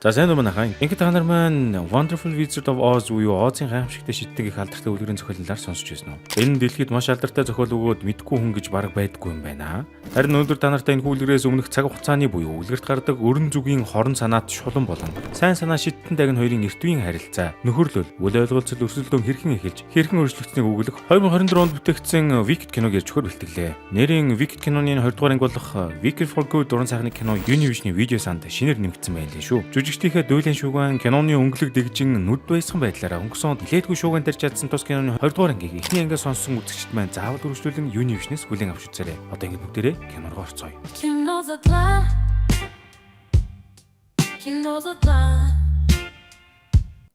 За сайн уу манайхаа. Ингээд та нар маань Wonderful Wizard of Oz буюу Озын гайхамшигтай шиддэг их алдартай үлгэрийн зохиоллоор сонсч байсан уу? Энэ нь дэлхийд маш алдартай зохиол өгөөд мэдгүй хүн гэж бараг байдгүй юм байна. Харин өнөөдөр та нартай энэ үлгэрээс өмнөх цаг хугацааны буюу үлгэрт гардаг өрн зүгийн хорон санаат шулан болон сайн санаа шидтэн дагн хоёрын эртвийн харилцаа, нөхөрлөл, үл ойлголцол өрсөлдөөн хэрхэн эхэлж, хэрхэн өөрчлөгдсөнийг өгүүлэх 2024 онд бүтээгдсэн Wicked киног ярьж өгөхөөр бэлтгэлээ. Нэрийн Wicked киноны 20 дугаар анги болох Wicked for Good уран сайхны кино Univision-ийн видео санд шинээр нэмэгдсэн байлээ шүү. Жүжигчдийнхээ дуйлын шууган киноны өнгөлөг дэгжин нүд байсхан байдлаараа өнгөсөн нэлээдгүй шууган тарьж чадсан тус киноны 20 дугаар ангийг эхний ангиас сонсон үзэгчд маань заавал үргэлжлүүлэн Univision-ээс хүлээн авч үзээрэй. Одоо ингэ бүгдээрээ кинороо орцгоё.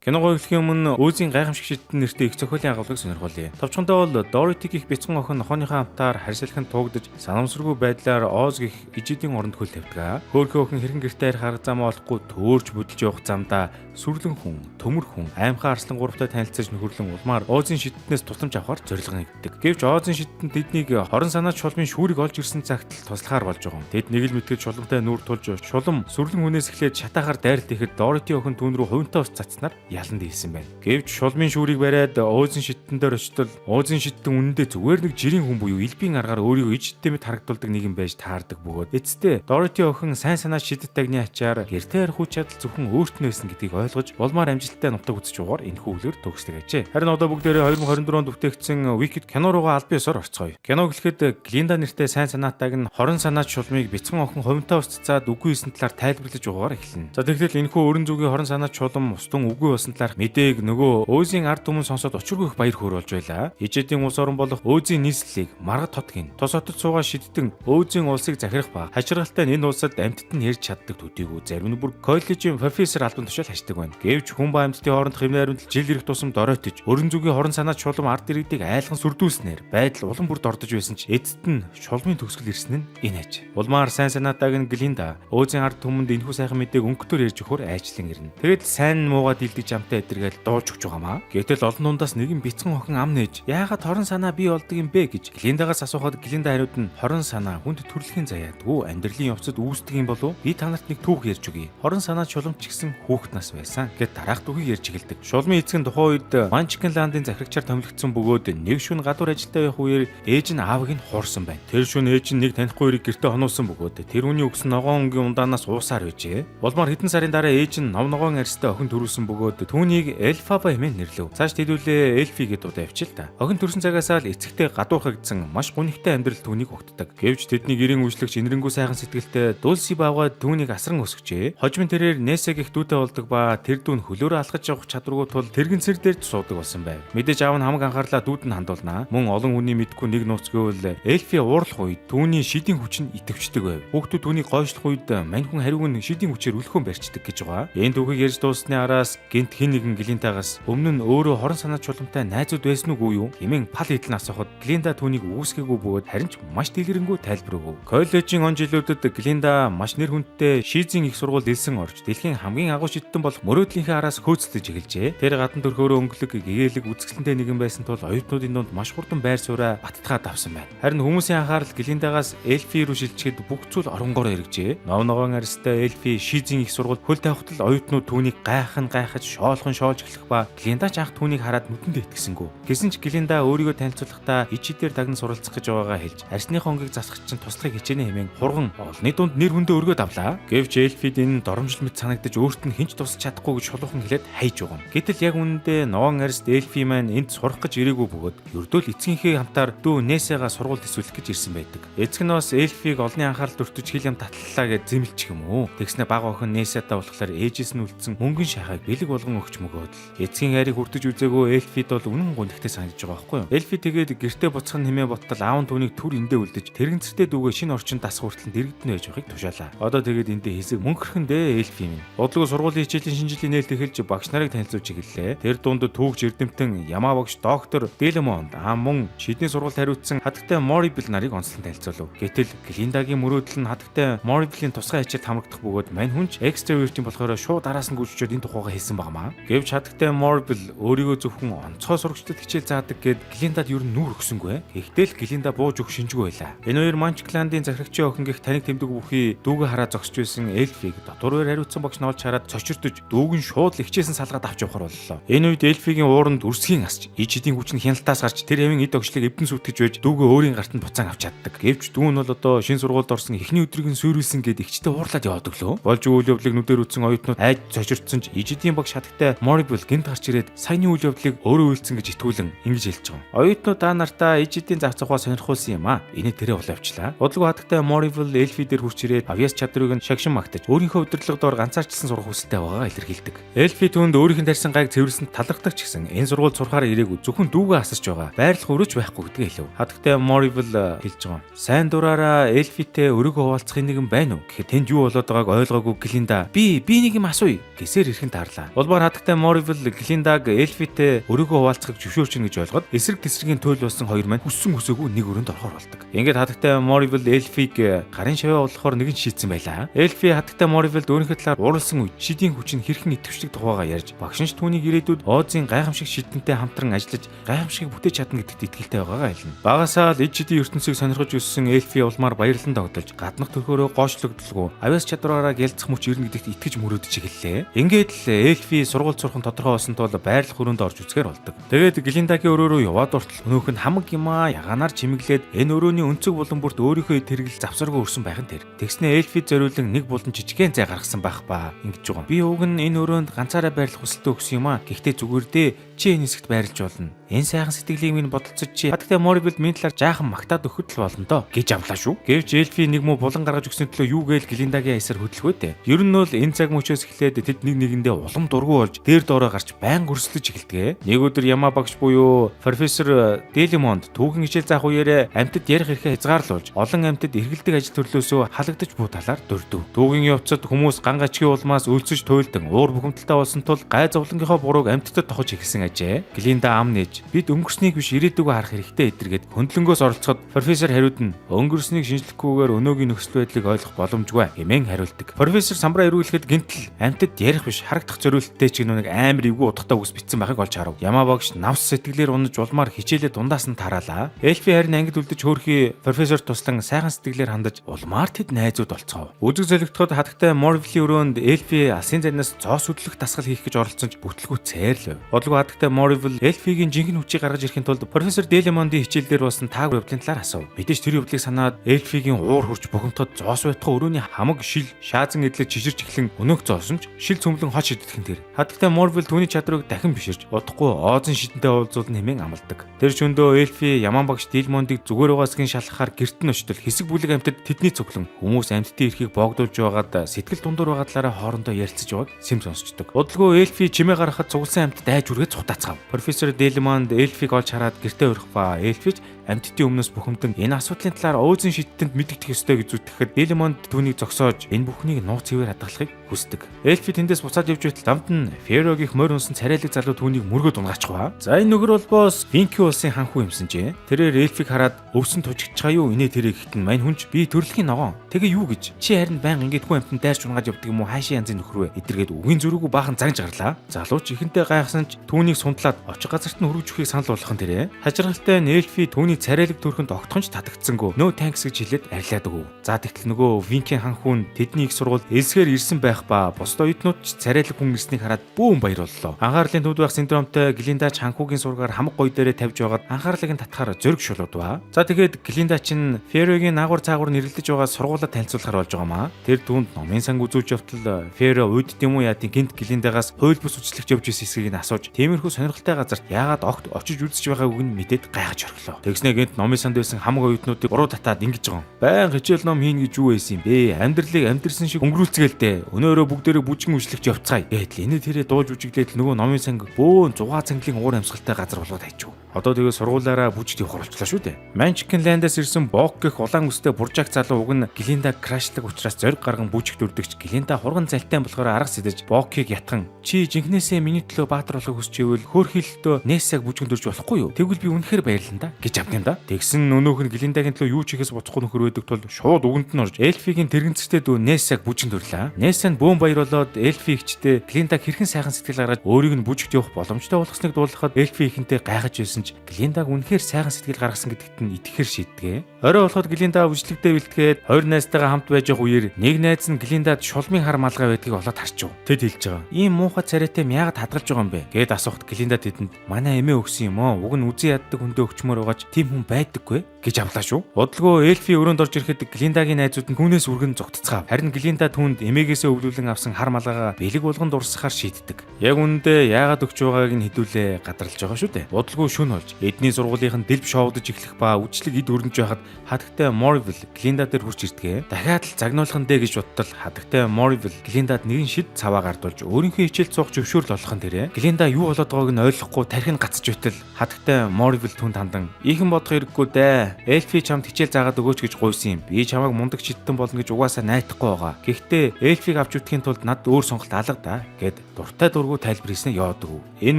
Киногоо эхлэхийн өмнө Озын гайхамшиг шидтэн нэртэй их зохиолын агуулгыг сонирхолъё. Товчхондоо бол Dorothy гих бяцхан охин нохооныхоо хамтаар харьцалхан тугдаж санамсаргүй байдлаар Oz гих ижидийн оронд хөл тавьдаг. Хөөхөн охин хэрхэн гэртээ харах замаа олохгүй төөрж бүдэлж явах замдаа сүрлэн хүн, төмөр хүн, аймхаа арслан гуравтай танилцаж нөхөрлөн улмаар Озын шидтнээс тусламж авахар зорилго нэгддэг. Гэвч Озын шидтэн тэднийг хорон санаач шулмын шүүрийг олж ирсэн цагт л туслахаар болж байгаа юм. Тэд нэг л мэтгэж шулмтай нүүр тулж шулам сүрлэн хүнээс эхлээд шатаахаар дайралт ихэд Dorothy охин түүн рүү хувинтаа ус цацснаар яланд ийсэн байна. Гэвч шулмын шүүрийг бариад Озын шидтэн дээр очтол Озын шидтэн үнэндээ зүгээр нэг жирийн хүн буюу элбийн аргаар өөрийгөө ижидтэй мэт харагдуулдаг нэгэн байж таардаг бөгөөд эцэстээ Dorothy охин сайн санаа шидэж тагны ачаар гэртээ харих хүч чадал зөвхөн өөрт нь байсан гэдгийг ойлгож улмаар амжилттай нутаг үзэж угаар энэ хүүглэр төгсдөг ажээ. Харин одоо бүгдээрээ 2024 онд бүтээгдсэн Wicked кино руугаа аль биесээр орцгоё. Кино эхлэхэд Глинда нэртэй сайн санаатайг нь хорон санаач шулмыг бяцхан охин хувинтаа ус цацаад үгүй хийсэн талаар тайлбарлаж угаар эхэлнэ. За тэгэхээр энэхүү өрн зүгийн хорон санаач шулам устун үгүй болсон талаар мэдээг нөгөө Озын ард түмэн сонсоод очиргүй их баяр хөөр болж байлаа. Ижидийн улс орон болох Озын нийслэлийг маргад хотгийн тос хотод суугаа шиддэн Озын улсыг захирах ба хачиргалтай энэ улсад амьтад нь ярьж чаддаг төдийгүй зарим нь бүр коллежийн профессор албан тушаал хачдаг байна. Гэвч хүн ба амьтдын хоорондох хэмнээ хариуцлал жил ирэх тусам доройтож өрн зүгийн хорон санаач шулам ард иргэдийг айлхан сүрдүүлснээр байдал улам бүр дордож байсан ч эцэст нь шулмын төгсгөл ирсэн нь энэ аж. Улмаар сайн санаатайг нь Глинда Озын ард түмэнд энэхүү сайхан мэдээг өнгөтөр ярьж өгөхөөр айчлан ирнэ. Тэгэд сайн муугаа дилдэж амтай эдэргээл дууж өгч байгаамаа. Гэтэл олон дундаас нэгэн бяцхан охин ам нээж яагаад хорон санаа бий болдог юм бэ гэж Глиндагаас асуухад Глинда хариуд нь хорон санаа хүнд төрөлхийн заяадгүй амьдралын явцад үүсдэг юм болов би та нарт нэг түүх ярьж өгье. Хорон санаа шулам ч гэсэн хүүхэд нас байсан гэд дараах түүхийг ярьж эхэлдэг. Шулмын эцэг нь тухайн үед Munchkin Land-ын захирагчаар томилогдсон бөгөөд нэг шөнө гадуур ажилдаа явах үеэр ээж нь аавыг нь хуурсан байна. Тэр шөнө ээж нь нэг танихгүй хоёрыг гэртээ хонуулсан бөгөөд тэр хүний өгсөн ногоон өнгийн ундаанаас уусаар байжээ. Улмаар хэдэн сарын дараа ээж нь ногоон арьстай охин төрүүлсэн бөгөөд түүнийг Elphaba хэмээн нэрлэв. Цааш тэдүүлээ Elfie гэдээ удаа авчил та. Охин төрсэн цагаасаа л эцэгтэй гадуурхагдсан маш гунигтай амьдрал түүнийг өгддөг. Гэвч тэдний гэрийн үйлчлэгч инэрэнгүү сайхан сэтгэлтэй Dulcie бааваа түүнийг асран өсгөжээ. Хожим тэрээр Nessa гэх дүүтэй болдог ба тэр дүү нь хөлөөрөө алхаж явах чадваргүй тул тэрэгэн цэр дээр суудаг болсон байв. Мэдээж аав нь хамаг анхаарлаа дүүд нь хандуулнаа. Мөн олон хүний мэдгүй нэг нууц гэвэл Elfie уурлах үед түүний шидийн хүч нь идэвчдэг байв. Хүүхдүүд түүнийг гойшлох үед мань хүн хариуг нь шидийн хүчээр өлөхөн барьцдаг гэж байгаа. Энэ түүхийг ярьж дууссаны араас гинт хин нэгэн Глиндагаас өмнө нь өөрөө хорон санаач шулмтай найзууд байсан уу юу хэмээн пал хитэн асуухад Глинда түүнийг үгүйсгээгүй бөгөөд харин ч маш дэлгэрэнгүй тайлбар өгөв. Коллежийн он жилүүдэд Глинда маш нэр хүндтэй Шизийн их сургуульд элсэн орж дэлхийн хамгийн агуу шидтэн болох мөрөөдлийнхээ араас хөөцөлдөж эхэлжээ. Тэр гадна төрхөөрөө өнгөлөг гэгээлэг үзэсгэлэнтэй нэгэн байсан тул оюутнуудын дунд маш хурдан байр сууриа баттгаад авсан байна. Харин хүмүүсийн анхаарал Глиндагаас Elfie рүү шилжчихэд бүх зүйл оронгоор эргэжээ. Ногоон арьстай Elfie Шизийн их сургуульд хөл тавихтал оюутнууд түүнийг гайхаж шоолхон шоолж эхлэх ба Глинда ч анх түүнийг хараад нүдэндээ итгэсэнгүү. Гэсэн ч Глинда өөрийгөө танилцуулахдаа ичидээр дагн суралцах гэж байгаагаа хэлж арьсныхаа өнгийг засах чинь туслахыг хичээнэ хэмээн хурган олны дунд нэр хүндээ өргөд авлаа. Гэвч Elfie энэ доромжлол мэт санагдаж өөрт нь хинч тусч чадахгүй гэж шулуухан хэлээд хайж байгаа юм. Гэтэл яг үнэндээ ногоон арьс Elfie маань энд сурах гэж ирээгүй бөгөөд ердөөл эцгийнхээ хамтаар дүү Nessa-га сургуульд төсөөлөх гэж ирсэн байдаг. Эцэг нь бас Elfie-г олны анхаарал төртөж хил ям татлалаа гэж зэмлчих юм уу. Тэгснэ баг охин Nessa-та болохоор ээжээс нь үлдсэн мөнгөн шахаг бэлэг болгон өгч мөгөөд л эцгийн хайрыг хүртэж үзээгүй Elfie-д бол үнэн гонхтой санагдаж байгаа байхгүй юу. Elfie тэгээд гэртээ буцах нь хэмээн боттол аав нь түүнийг түр эндээ үлдэж тэрэгцэртэй дүүгээ шинэ орчинд дасах хүртэл дэрэгдэнэ байж байгааг тушаалаа. Одоо тэгээд эндээ хэсэг мөнгөрхөндөө Elfie минь. Бодлого сургуулийн хичээлийн шинжилгээ нээлт эхэлж багш нарыг танилцуулж эхэллээ. Тэр дунд түүхч эрдэмтэн Ямаа багш доктор Delamond мөн шидний сургуульд хариуцсан хатагтай Morrible нарыг онцлон танилцуулв. Гэтэл Глиндагийн мөрөөдөл нь хатагтай Morrible-ийн тусгай ачаалт хамрагдах бөгөөд мань хүнч экстравертийн болохоор шууд араас нь гүйччихэд энэ тухайга хэлсэн багмаа. байгаамаа. Гэвч хатагтай Morville өөрийгөө зөвхөн онцгой сурагчдад хичээл заадаг гэд Глиндад ер нь нүүр өгсөнгүй. Гэхдээ л Глинда бууж өгөх шинжгүй байлаа. Энэ хоёр Манчкландын захирагчийн охин гих таник тэмдэг бүхий дүүгээ хараад зогсож байсан Эльфиг дотоороор хариуцсан багш нь олж хараад цочирдож дүүг нь шууд л ихчээсэн салгаад авч явахар боллоо. Энэ үед Эльфигийн ууранд үрсгийн асч иж хэдийн хүч нь хяналтаас гарч тэр явын эд огшлыг эвдэн сүтгэж байж дүүгээ өөрийн гарт нь буцаан авч чаддаг. Гэвч дүү нь бол одоо шин сургуульд орсон эхний өдрийг нь сүйрүүлсэн гэд ихчтэй уурлаад яваад өглөө. Болж үйл явдлыг нүдээр үтсэн оюутнууд айд цочирдсан ч иж хэдийн багш хатагтай Morville гинт гарч ирээд саяны үйл явдлыг өөрөө үйлцэн гэж итгүүлэн ингэж хэлж байгаа. Оюутнууд та нартаа иж хэдийн зах зохио сонирхуулсан юм аа. Энийг тэрэ бол явчлаа. Удалгүй хатагтай Morville Эльфи дээр хурч ирээд авьяас чадрыг нь шагшин магтаж өөрийнхөө удирдлага доор ганцаарчилсан сурах хүсэлтэй байгаагаа илэрхийлдэг. Эльфи түүнд өөрийнх нь тарьсан гайг цэвэрлсэн талархдаг ч гэсэн энэ сургууль сурахаар ирээгүй зөвхөн дүүгээ асарч байгаа. Байрлах өрөөж байхгүй гэдгээ хэлв. Хатагтай Morville хэлж байгаа. Сайн дураараа Эльфитэй өрөөгөө хуваалцахын нэгэн байна уу? Гэхэд тэнд юу болоод байгааг ойлгоогүй Глинда би нэг юм асууя гэсээр ирэхэн таарлаа. Улбаар хатагтай Morville Глиндаг Эльфитэй өрөөгөө хуваалцахыг зөвшөөрч ин гэж ойлгоод эсрэг тесрэгийн туйл болсон хоёр маань хүссэн хүсээгүй нэг өрөөнд орохоор болдог. Ингээд хатагтай Morville Эльфиг гарын шавья одлохоор нэгэн шийдсэн байлаа. Эльфи хатагтай Morville өөрийнхөө талаар ууралсан үед шидийн хүч нь хэрхэн идэвхждэг тухайгаа ярьж багш нь түүнийг ирээдүйд Оозын гайхамшиг шидэнтэй хамтран ажиллаж гайхамшигыг бүтээж чадна гэдэгт итгэлтэй байгаагаа хэлнэ. Багасаа л иж шидийн ертөнцийг сонирхож өссөн Эльфи улмаар баярлан тогтолж гаднах төрхөөрөө гоочлогдлгүй авьяас чадвараараа гялцах мөч ирнэ гэдэгт итгэж мөрөөдөж эхэллээ. Ингээд л Эльфи сургууль сурах нь тодорхой болсон тул байрлах өрөөнд орж үзэхээр болдог. Тэгээд Глиндагийн өрөөрөө яваад ортол өнөөх нь хамаг юмаа ягаанаар чимэглээд энэ өрөөний өнцөг булан бүрт өөрийнхөө тэргэл завсаргүй өрсөн байх нь тэр. Тэгснэ Эльфи зориулан нэг булан жижигхэн зай гаргасан байх ба ингэж байгаа. Би уг нь энэ өрөөнд ганцаараа байрлах хүсэлтэй өгсөн юм аа. Гэхдээ зүгээр дээ чи энэ хэсэгт байрлаж болно. Энэ сайхан сэтгэлийг минь бодолцож чи хатагтай Morville минь талаар жаахан магтаад өгөхөд л болно доо гэж авлаа шүү. Гэвч Эльфи нэг муу булан гаргаж өгсөн төлөө юу гээл Глиндагийн аясаар хөдлөхөө дээ. Ер нь бол энэ цаг мөчөөс эхлээд тэд нэг нэгэндээ улам дургу болж дээр доороо гарч байнга өрсөлдөж эхэлдэг. Нэг өдөр Яма багш буюу профессор Делимонд түүхэн хичээл заах үеэрээ амьтад ярих эрхээ хязгаарлуулж олон амьтад эргэлдэг ажил төрлөөсөө халагдаж буй талаар дурдв. Түүгийн явцад хүмүүс ган гачгийн улмаас өлсөж туйлдан уур бухимдалтай болсон тул гай зовлонгийнхоо бурууг амьтдад тохож эхэлсэн ажээ. Глинда ам нээж бид өнгөрснийг биш ирээдүгөө харах хэрэгтэй эдэргээд хөндлөнгөөс оролцоход профессор хариуд нь өнгөрснийг шинжлэхгүйгээр өнөөгийн нөхцөл байдлыг ойлгох боломжгүй хэмээн хариулдаг. Профессор самбараа эргүүлэхэд гинтл амьтад ярих биш харагдах зориулттай ч нэг амар эвгүй утгатай үгс битсэн байхыг олж харав. Яма багш навс сэтгэлээр унаж улмаар хичээлээ дундаас нь тараалаа. Эльфи харин ангид үлдэж хөөрхий профессор туслан сайхан сэтгэлээр хандаж улмаар тэд найзууд болцгоо. Үзэг золигдоход хатагтай Morville өрөөнд Эльфи алсын занаас цоос хөдлөх дасгал хийх гэж оролцсон ч бүтлгүй цээрлэв. Бодлого хатагтай Morville Эльфигийн жинхэнэ хүчийг гаргаж ирэхин тулд профессор Делимондын хичээлдэр болсон таагүй явдлын талаар асуув. Мэдээж тэр явдлыг санаад Эльфигийн уур хурж бухимдахад зоос байтугай өрөөний хамаг шил шаазан эдлэж чижирч эхлэн өнөөх зоосон ч шил цөмлөн хот шидэтгэн тэр. Хатагтай Morville түүний чадрыг дахин биширч удахгүй Оозын шидэнтэй уулзуулна хэмээн амладаг. Тэр шөндөө Эльфи Яман багш Делимондыг зүгээр угаасгийн шалхахаар гэрт нь очтол хэсэг бүлэг амьтад тэдний цуглан хүмүүс амьтдын эрхийг боогдуулж байгаад сэтгэл дундуур байгаа талаараа хоорондоо ярилцаж байгааг сэм сонсчдөг. Удалгүй Эльфи чимээ гаргахад цугласан амьтад айж үргээд цутаацгаав. Профессор Делимонд Эльфиг олж хараад гэртээ өрөх ба Эльфич амьтдын өмнөөс бухимдан энэ асуудлын талаар Оозын шидэнд мэддэх ёстой гэж зүтгэхэд Делимонд түүнийг зогсоож энэ бүхнийг нууц цэвэр хадгалахыг хүсдэг. Эльфи тэндээс буцаад явж байтал дамд нь Ферогийнх морь унсан царайлаг залуу түүнийг мөргөд унгаачихваа. За энэ нөхөр болбоос Винки улсын ханху юмсан чи. Тэрээр Эльфиг хараад өвсөн тужигчгаа юу инээ тэрэ гэхтэн мань хүнч би төрөлхийн ногоон. Тэгээ юу гэж чи харин баян ингээд хүн амьтанд дайрч унгааж явдаг юм уу хаашийн янзын нөхөр вэ? Эдэргээд үгийн зүрхүү баахан зангж гарлаа. Залууч ихэнтэй гайхсан ч түүнийг сундлаад очих газарт нь хөргөж өгөхийг санал болгохон тэрэ. Хажиргалтай Эльфи түүний царайлаг төрхөнд огтхонч татагдсангүй. No thanks гэж хэлээд арилаад өгөв. За тэгтэл нөгөө Винкийн ханхүүн тэдний их сургууль элсгээр ирсэн байх ба бусд оюутнууд ч царайлаг хүн ирснийг хараад бүүн баяр боллоо. Анхаарлын төвд байх синдромтой Глиндач ханхүүгийн сургаар хамаг гой дээрээ тавьж байгаад анхаарлыг нь татахаар зөрг шулуудваа. За тэгээд Глинда чинь Ферогийн наагур цаагур нэрлэж байгаа сургуулиуд танилцуулахар болж байгаамаа. Тэр түүнд номын санг үзүүлж явтал Феро үйдт юм уу яатын гинт Глиндагаас хууль бус үчлэгч явж исэн эсэхийг нь асууж тиймэрхүү сонирхолтой газарт яагаад огт очиж үзэж байгааг нь мэдээд гайхаж орхилоо. Тэгснэ гинт номын санд байсан хамаг оюутнуудыг буруу татаад ингэж байгаа юм. Баян хичээл ном хийн гэж юу байсан юм бэ? Амьдралыг амьдрсан шиг өнгөрүүлцгээл дээ. Өнөөрөө бүгдээрээ бүжиг үжлэгч явцгаая. Гэтэл энэ тэрэ дуулж үжиглээд нөгөө номын санг бөөн зугаа цанглын уур амьсгалтай газар болоод хайчив. Одоо тэгээ сургуулаараа бүжигт явах болчлаа шүү дээ. Манчкин ландаас ирсэн Бок гэх улаан үстэй буржаак залуу уг нь Глинда крашлаг учраас зориг гарган бүжигт өрдөгч Глинда хурган залтай болохоор арга сэдэж Бокийг ятхан чи жинхнээсээ миний төлөө баатар болохыг хүсч ивэл хөөрхийлөлтөө Нессаг бүжигэнд өрж болохгүй юу? Тэгвэл би үнэхээр баярлана да гэж авд юм да. Тэгсэн өнөөх нь Глиндагийн төлөө юу ч хийхээс боцохгүй нөхөр байдаг тул шууд үгэнд нь орж Эльфигийн тэрэгцтэй дүү Нессаг бүжигэнд өрлөө. Несса бөөн баяр болоод Эльфи ихчдээ Глиндаг хэрхэн сайхан сэтгэл гаргаж өөрийг нь бүжигт явах боломжтой болгосныг дуулахад Эльфи ихэнтэй гайхаж байсан ч Глиндаг үнэхээр сайхан сэтгэл гаргасан гэдэгт нь итгэхэр шийддэг. Орой болоход Глинда бүжиглэгдээ бэлтгээд хоёр найзтайгаа хамт байж явах үеэр нэг найз нь Глиндад шулмын хар малгай байдгийг олоод харчив. Тэд хэлж байгаа. Ийм муухай царайтай яагаад хадгалж байгаа юм бэ? Гэд асуухад Глинда тэдэнд манай эмээ өгсөн юм уу? Уг нь үзэн яддаг хүндээ өгчмөр байгаач тийм хүн байдаггүй гэж авлаа шүү. Бодлого Эльфи өрөөнд орж ирэхэд Глиндагийн найзууд нь түүнээс үргэн зугтцгаав. Харин Глинда түүнд эмээгээсээ өвлүүлэн авсан хар малгайгаа бэлэг болгонд урсахаар шийддэг. Яг үүндээ яагаад өгч байгааг нь хэдүүлээ гадарлаж байгаа шүү дээ. Бодлого шүн болж эдний сургуулийн дэлб шоудож эхлэх ба үжлэг эд өрнөж байхад хатагтай Morrible Глинда дээр хурж ирдгээ. Дахиад л загнуулах нь дээ гэж бодтол хатагтай Morrible Глиндад нэгэн шид цаваа гардуулж өөрийнхөө хичээл цуух зөвшөөрөл олох нь тэрэ. Глинда юу болоод байгааг нь ойлгохгүй тархин гацж байтал хатагтай Morrible түнд хандан ийхэн бодох хэрэггүй дээ. Эльфи чамд хичээл заагаад өгөөч гэж гуйсан юм. Би чамайг мундаг чидтэн болно гэж угаасаа найдахгүй байгаа. Гэхдээ Эльфиг авч үтгэхийн тулд над өөр сонголт алга да гэд дуртай дургу тайлбарлснаа яваадаг. Энэ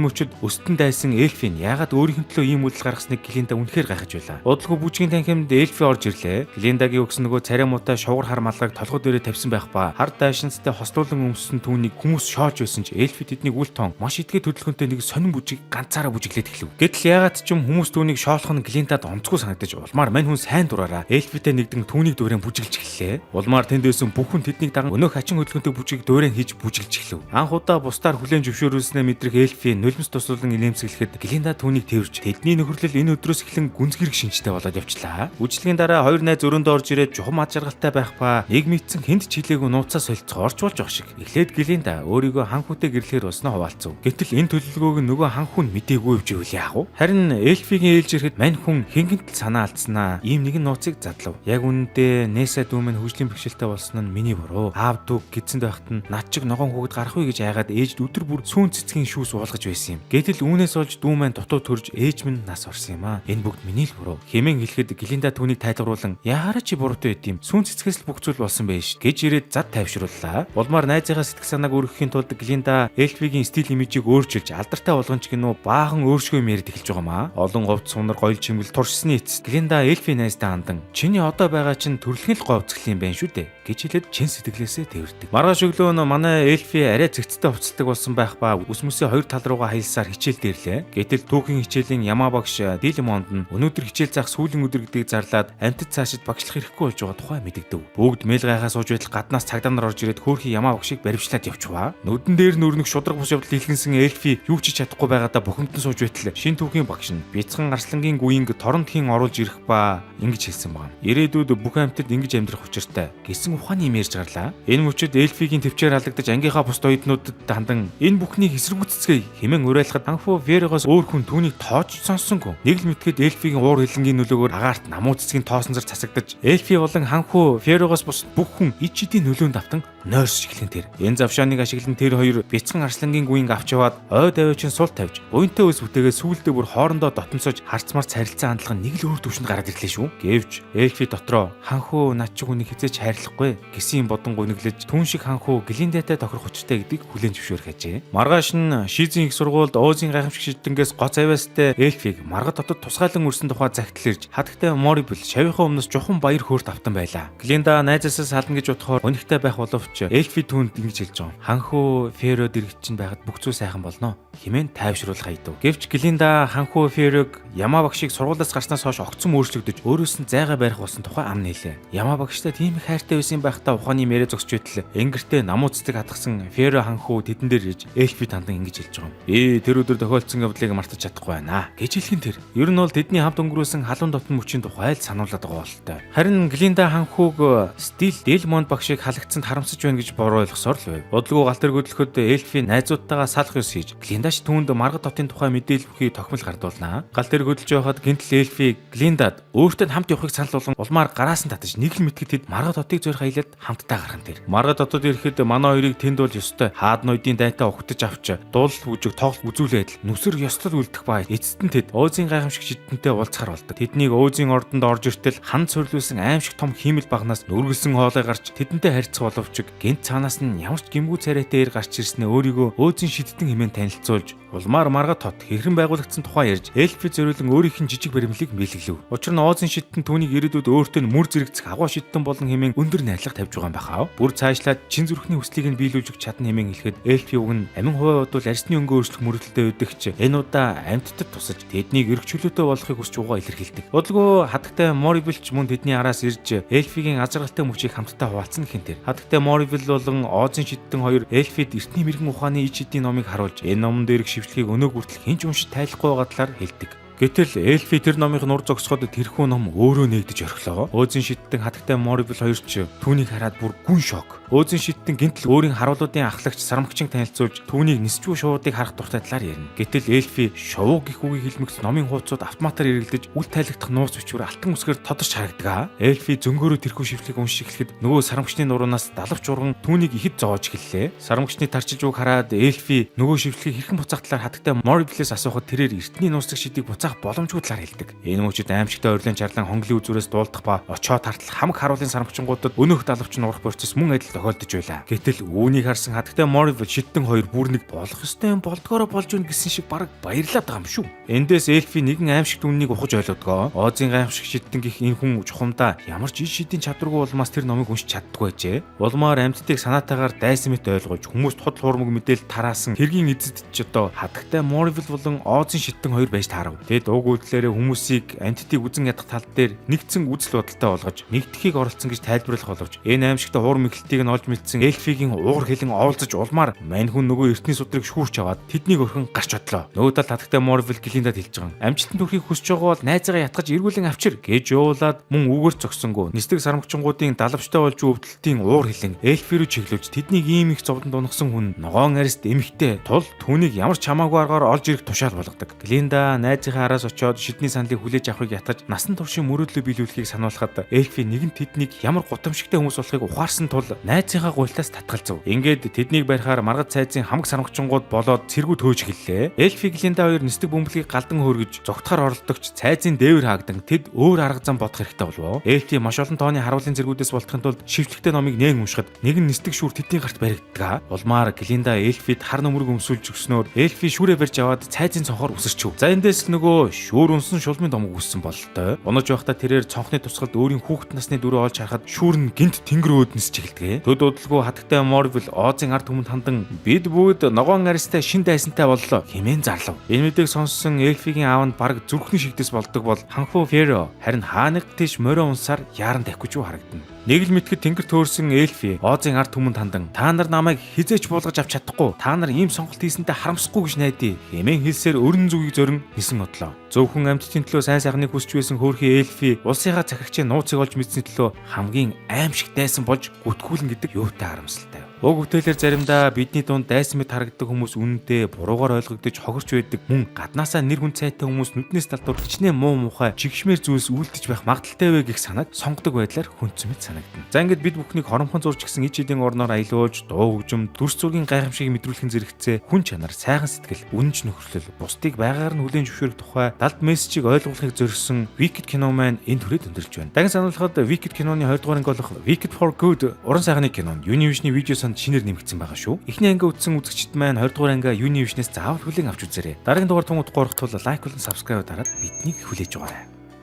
мөчөд өстөн дайсан Эльфийн яагаад өөрийнх нь төлөө ийм үйлдэл гаргасныг Глинда үнэхээр гайхаж байлаа. Удалгүй бүжгийн танхимд Эльфи орж ирлээ. Глиндагийн өгсөн нөгөө царай муутай шугар хар малгайг толгой дээрээ тавьсан байх ба хар дайшинцтай хослуулан өмссөн түүнийг хүмүүс шоож байсан ч Эльфи тэднийг үл тоон маш идгээ төлөвлөгөнтэй нэг сонин бүжиг ганцаараа бүжиглээд эхлэв. Гэтэл яагаад ч юм хүмүүс түүнийг шоолох нь Глиндад онцгүй санагдаж улмаар мань хүн сайн дураараа Эльфитэй нэгдэн түүнийг дөөрэн бүжиглж эхэллээ. Улмаар тэнд байсан бүх хүн тэднийг даган өнөөх хачин хөдөлгөөнтэй бүжиг дөөрэн хийж бүжиглж эхлэв. Анх удаа бусдаар хүлээн зөвшөөрүүлснээ мэдрэх Эльфи нулимс тусуулан инээмсэглэхэд Глинда түүнийг тэрвэрч тэдний нөхөрлөл энэ өдрөөс эхлэн гүнзгэрэг шинжтэй болоод явчлаа. Үжлэгийн дараа хоёр найз өрөөндөө орж ирээд жухам ад жаргалтай байх ба нэг мэдсэн хэнд ч хилээгүй нууцаа солилцох орж болж байгаа шиг. Эхлээд Глинда өөрийгөө ханхүүтэй гэрлэхээр уснаа хуваалцав. Гэтэл энэ төлөвлөгөөг нөгөө ханхүү нь мэдээгүй вживэл яах вэ? Харин Эльфигийн ээлж ирэхэд мань хүн хингэнтэл санаа алдснаа ийм нэгэн нууцыг задлав. Яг үнэндээ Нээсэ дүү минь хөгжлийн бэрхшээлтэй болсон нь миний буруу. Аав дүү гидсэнд байхад нь над чиг ногоон хүүхэд гарах вэ гэж айгаад ээжд өдөр бүр сүүн цэцгийн шүүс уулгаж байсан юм. Гэтэл үүнээс олж дүү маань дутуу төрж ээж минь нас орсон юм аа. Энэ бүгд миний л буруу. Хэмээн хэлэхэд Глинда түүнийг тайлбарлан яараа чи буруутай байд юм. Сүүн цэцгээс л бүх зүйл болсон байж гэж ирээд зад тайвшрууллаа. Улмаар найзынхаа сэтгэл санааг өөрөхийн тулд Глинда Эльфигийн стил имижийг өөрчилж алдартай болгоно ч гинөө баахан өөрсгөө мэрд эхэлж байгаа маа. Олон говьд сунар гоёл чимгэл туршсны эцэст Глинда Эльфи найздаа хандан чиний одоо байгаа чинь төрөлхөн л говьцгэл юм байна шүү дээ гэж хэлээд чин сэтгэлээсээ тэрвэрдэг. Маргааш өглөө нь манай Эльфи арай зэгцтэй хувцасдаг болсон байх ба ус мөсөө хоёр тал руугаа хаялсаар хичээл дээрлээ. Гэтэл түүхийн хичээлийн ямаа багш Дилмонд нь өнөөдөр хичээл заах сүүлийн өдөр гэдгийг зарлаад амтд цаашид багшлах хэрэггүй болж байгаа тухай мэдэгдэв. Бүгд мэйл гайхаа сууж байтал гаднаас цагдаа нар орж ирээд хөөрхий ямаа багшийг баривчлаад явчихваа. Нүдэн дээр нь өрнөх шудраг бус явдал илгэнсэн Эльфи юу ч чадахгүй байгаадаа бухимдан сууж байтал шин түүхийн багш нь бяцхан арслангийн гүйнг торонтхийн оруулж ирэх ба ингэж хэлсэн байна. Ирээдүйд бүх амьтад ингэж амьдрах учиртай гэсэн ухааны юм ярьж гарлаа. Энэ мөчөд Эльфигийн төвчээр халдагдаж ангийнхаа бусд оюутнуудад хандан энэ бүхнийг эсэргүүцэцгээе хэмээн уриалахад анхуу Верогоос өөр хүн түүнийг тоож сонссонгүй. Нэг л мэдхэд Эльфигийн уур хилэнгийн нөлөөгөөр агаарт намуу цэцгийн тоосонзор засагдаж Эльфи болон ханхуу Верогоос бус бүх хүн ич эдийн нөлөөнд автан нойрс шиглэн тэр. Энэ завшааныг ашиглан тэр хоёр бяцхан арслангийн гүйнг авч яваад ой даваачин сул тавьж буянтай ус бүтээгээ сүүлдээ бүр хоорондоо дотносож харцмар царилцсан хандлага нэг л өөр төвшөнд гараад ирлээ шүү. Гэвч Эльфи дотроо ханхуу над чи хүнийг хизээч хайрлахгүй гэсэн бодон гуниглаж түн шиг ханхуу Глиндатай тохирох учиртай гэдгийг хүлээн зөвшөөрөх ажээ. Маргааш нь Шизийн их сургуульд Оозын гайхамшиг шидэнгээс гоц авьяастай Эльфиг маргад дотод тусгайлан өрсөн тухай загтлэрж хатагтай Morrible шавийнхаа өмнөөс жухан баяр хөөрт автан байлаа. Глинда найзаасаа сална гэж бодохоор өнөхтэй байх боловч Эльфи түүнд ингэж хэлж байгаа. Ханхуу Ферод иргэд чинь байхад бүх зүйл сайхан болно хэмээн тайвшруулах хайдав. Гэвч Глинда ханхуу Ферог ямаа багшийг сургуулиас гарснаас хойш огцом өөрчлөгдөж өөрөөс нь зайгаа барих болсон тухай амн хэлээ. Ямаа багштай тийм их хайртай байсан байхдаа ухааны мэрэ зогсож байтал энгэртээ намуу цэцэг хатгсан Феро ханхуу тэдэн дээр ирж Эльфи тандан ингэж хэлж байгаа юм. Тэр өдөр тохиолдсон явдлыг мартаж чадахгүй байна гэж хэлхэн тэр. Ер нь бол тэдний хамт өнгөрөөсөн халуун дотн мөчийн тухай л сануулдаг байгаа болтой. Харин Глинда ханхууг стил Дилмонд багшийг халагдсанд харамсаж байна гэж буруу ойлгосоор л байв. Бодлого галтэр хөдлөхөд Эльфи найзуудтайгаа салах ёс хийж Глиндаш түүнд маргад дотын тухай мэдээлэл бүхий тохимол гардуулнаа. Галтэр хөдлөж байхад гинтл Эльфи Глиндад өөртөө хамт явахыг санал болгон улмаар гараас нь татаж нэг л мэтгэд тэд маргад дотыг зөрх аялаад хамтдаа гархан тэр. Маргад дотод ирэхэд манай хоёрыг тэнд бол ёстой хаад ноёдын дайтай цогцолтоо хөтөж авч дуулал бүжиг тоглолт үзүүлээд нүсэр ёслол үлдэх ба эцэст нь тэд Оозын гайхамшиг шидэнтэй уулзахаар болдог. Тэднийг Оозын ордонд орж иртэл хан цорилуулсан аимшиг том хиймэл багнаас нүргэлсэн хоолой гарч тэдэнтэй харьцах боловч гэнт цаанаас нь ямар ч гимгүү царайтай ир гарч ирснээ өөрийгөө Оозын шидтэн хэмээн танилцуулж улмаар марга тот хэрхэн байгуулагдсан тухай ярьж эльфи зориулан өөрийнх нь жижиг баримлыг биелгэлв. Учир нь Оозын шидтэн түүнийг ирээдүйд өөртөө мөр зэрэгцэх агуу шидтэн болон хэмээн өндөр найрлага тавьж байгаа юм бахаа. Бүр цаашлаад чин зүрхний хүслийг нь биелүүлж чадна хэмээн хэлэхэд эльфи уг нь амин хувийн бодвол арсны өнгө өөрчлөх мөрөлдөлтэй өдөгч энэ удаа амьтдад тусаж тэднийг эрх чөлөөтэй болохыг хүсч байгаа илэрхийлдэг. Бодлого хатагтай Морибилч мөн тэдний араас ирж эльфигийн азаргалтай мөчийг хамтдаа хуваалцсан гэх тэр. Хатагтай Морибил болон Оозын шидтэн хоёр эльфид эртний мэрэгэн ухааны иж хэдийн номыг харуулж энэ номон дээрх шивчлэгийг өнөө хүртэл хинч уншиж тайлахгүй байгаа талаар хэлдэг. Гэтэл эльфи тэр номын нур зогсоход тэрхүү ном өөрөө нэгдэж орхилоо. Оозын шидтэн хатагтай Морибил хоёр ч түүнийг хараад бүр гүн шок. Оозын шидтэн гинтл өөрийн харуулуудын ахлагч сарамгчин танилцуулж түүнийг нисчүү шуудыг харах дуртай талаар ярина. Гэтэл эльфи шувуу гих үгийг хэлмэгц номын хуудсууд автоматар эргэлдэж үл тайлагдах нууц бичвэр алтан үсгээр тодорч харагдаг. Эльфи зөнгөөрөө тэрхүү шивлийг уншиж эхлэхэд нөгөө сарамгчны нуруунаас далавч урган түүнийг ихэд зоож эхэллээ. Сарамгчны тарчилж үг хараад эльфи нөгөө шивлийг хэрхэн буцаах талаар хатагтай Морибилээс асуухад тэрээр эртний нууцлах шидийг буцаах боломжгүй талаар хэлдэг. Энэ мөчид аимшигтай ойрлын чарлан хонглын үзүүрээс дуулдах ба очоо тартал хамаг харуулын сарамгчингуудад өнөөх далавч нь урах процесс мөн адил тохиолдож байлаа. Гэтэл үүнийг харсан хатагтай Морибил шидтэн хоёр бүр нэг болох ёстой юм болдгоороо болж өгнө гэсэн шиг бараг баярлаад байгаа юм шүү. Эндээс эльфи нэгэн аимшигт үннийг ухаж ойлгодгоо. Оозын гайхамшиг шидтэн гих энэ хүн чухамдаа ямар ч иш шидийн чадваргүй улмаас тэр номыг уншиж чаддгүй байжээ. Улмаар амьтдыг санаатаагаар дайсан мэт ойлгож хүмүүст худал хуурмаг мэдээлэл тараасан хэргийн эзэд ч одоо хатагтай Морибил болон Оозын шидтэн хоёр байж таарав. Тэд уг үйлдэлээрээ хүмүүсийг амьтдыг үзэн ядах тал дээр нэгдсэн үзэл бодолтой болгож нэгдэхийг оролцсон гэж тайлбарлах боловч энэ аимшигтай хуур мэхлэлтийг нь олж мэдсэн эльфигийн уур хэлэн оолзож улмаар мань хүн нөгөө эртний судрыг шүүрч аваад тэднийг орхин гарч одлоо. Нөгөө тал хатагтай Морибил Глиндад хэлж байгаа. Амжилтанд хүрэхийг хүсэж байгаа бол найзаагаа ятгаж эргүүлэн авчир гэж явуулаад мөн үгээр зогсонгүй. Нисдэг сарамгчингуудын далавчтай болж өвдөлтийн уур хэлэн эльфи рүү чиглүүлж тэднийг ийм их зовдонд унагсан хүн ногоон арист эмхтэй тул түүнийг ямар ч хамаагүй аргаар олж ирэх тушаал болгодог. Глинда найзынхаа араас очоод шидний саналыг хүлээж авахыг ятгаж насан туршийн мөрөөдлөө биелүүлэхийг сануулхад эльфи нэгэн тэднийг ямар гутамшигтай хүмүүс болохыг ухаарсан тул найзынхаа гуйлтаас татгалзав. Ингээд тэднийг барихаар маргад цайзын хамаг сарамгчингууд болоод цэргүү төөж эхэллээ. Эльфи Глинда хоёр нисдэг бөмбөлгийг галдан хөргөж зогтохоор оролдогч цайзын дээвэр хаагдан тэд өөр арга зам бодох хэрэгтэй болов. Эльфи маш олон тооны харуулын зэргүүдээс болтохын тулд шивчлэгтэй номыг нээн уншихад нэгэн нисдэг шүүр тэдний гарт баригддаг. Улмаар Глинда эльфид хар нөмрөг өмсүүлж өгснөөр эльфи шүүрээ барьж аваад цайзын цонхоор үсэрчв. За эндээс л нөгөө шүүр унсан шулмын домог үссэн бололтой. Унаж байхдаа тэрээр цонхны тусгалд өөрийн хүүхэд насны дөрөв олж харахад шүүр нь гинт тэнгэр өөднөс чиглэдэг. Төд удалгүй хатагтай Морибил Оозын ард түмэнд хандан бид бүгд ногоон аристай шин дайсантай боллоо хэмээн зарлав. Энэ мэдээг сонссон эльфигийн аав нь бараг зүрхний шигдэс болдог бол ханхуу Феро харин хааныг тийш морио унсаар яаран давхиж юу харагдана. Нэг л мэтгэд тэнгэр төөрсөн эльфи Оозын ард түмэнд хандан та нар намайг хизээч буулгаж авч чадахгүй. Та нар ийм сонголт хийсэнтэй харамсахгүй гэж найдаа хэмээн хэлсээр өрн зүгийг зорин нисэн одлоо. Зөвхөн амьтдын төлөө сайн сайхныг хүсч байсан хөөрхий эльфи улсынхаа захирагчийн нууцыг олж мэдсэний төлөө хамгийн аимшиг дайсан болж гүтгүүлэн гэдэг юутай харамсалтай. Уг бүтээлэр заримдаа бидний дунд дайсан мэт харагддаг хүмүүс үнэндээ буруугаар ойлгогдож хохирч байдаг мөн гаднаасаа нэр хүн цайтай хүмүүс нүднээс талдуур хичнээн муу мухай чигшмэр зүйлс үйлдэж байх магадaltaй вэ гэх санааг сонгодог байдлаар хүнцмэд санагдана. За ингээд бид бүхнийг хоромхон зурж гисэн ич хэдийн орноор аялуулж дуу хөгжим дүрс зургийн гайхамшиг мэдрүүлхэн зэрэгцээ хүн чанар сайхан сэтгэл үнэнч нөхөрлөл бусдыг байгаагаар нь хүлээн зөвшөөрөх тухай далд мессежийг ойлгуулахыг зорьсон Wicked Kino Man энэ түрээд өндөрлж байна. Дахин сануулхад Wicked Kino-ны 2 дугаар анги болох Wicked for Good уран сайхны кино Univision-ийн видео санд шинээр нэмэгдсэн байгаа шүү. Эхний анги үзсэн үзэгчид маань 2 дугаар ангиа Univision-ээс заавал хүлээн авч үзээрэй. Дараагийн дугаар тун удахгүй орох тул лайк болон subscribe дараад биднийг хүлээж аваарай.